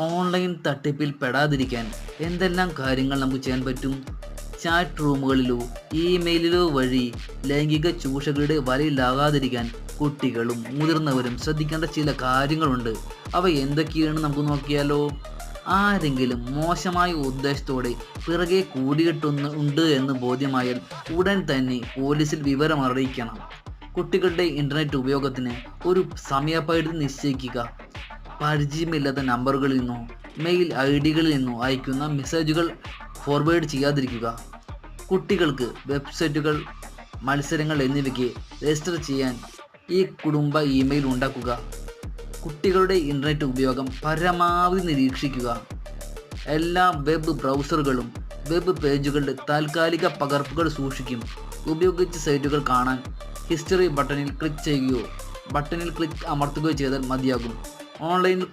Online തട്ടിപ്പിൽ പെടാതിരിക്കാൻ എന്തെല്ലാം കാര്യങ്ങൾ നമുക്ക് ചെയ്യാൻ പറ്റും? ചാറ്റ് റൂമുകളിലോ ഇമെയിലിലോ വഴി ലൈംഗിക ചൂഷകരുടെ വലയിലാകാതിരിക്കാൻ കുട്ടികളും മുതിർന്നവരും ശ്രദ്ധിക്കേണ്ട ചില കാര്യങ്ങളുണ്ട്. അവ എന്തൊക്കെയാണെന്ന് നമുക്ക് നോക്കിയാലോ? ആരെങ്കിലും മോശമായ ഉദ്ദേശത്തോടെ പിറകെ ഉണ്ട് എന്ന് ബോധ്യമായാൽ ഉടൻ തന്നെ പോലീസിൽ വിവരം അറിയിക്കണം. കുട്ടികളുടെ ഇൻ്റർനെറ്റ് ഉപയോഗത്തിന് ഒരു സമയപരിധി നിശ്ചയിക്കുക. പരിചയമില്ലാത്ത നമ്പറുകളിൽ നിന്നോ മെയിൽ ഐഡികളിൽ നിന്നോ അയക്കുന്ന മെസ്സേജുകൾ ഫോർവേഡ് ചെയ്യാതിരിക്കുക. കുട്ടികൾക്ക് വെബ്സൈറ്റുകൾ, മത്സരങ്ങൾ എന്നിവയ്ക്ക് രജിസ്റ്റർ ചെയ്യാൻ ഈ കുടുംബ ഇമെയിൽ ഉണ്ടാക്കുക. കുട്ടികളുടെ ഇൻ്റർനെറ്റ് ഉപയോഗം പരമാവധി നിരീക്ഷിക്കുക. എല്ലാ വെബ് ബ്രൗസറുകളും വെബ് പേജുകളുടെ താൽക്കാലിക പകർപ്പുകൾ സൂക്ഷിക്കും. ഉപയോഗിച്ച സൈറ്റുകൾ കാണാൻ ഹിസ്റ്ററി ബട്ടണിൽ ക്ലിക്ക് അമർത്തുകയോ ചെയ്താൽ മതിയാകും. ഓൺലൈനിൽ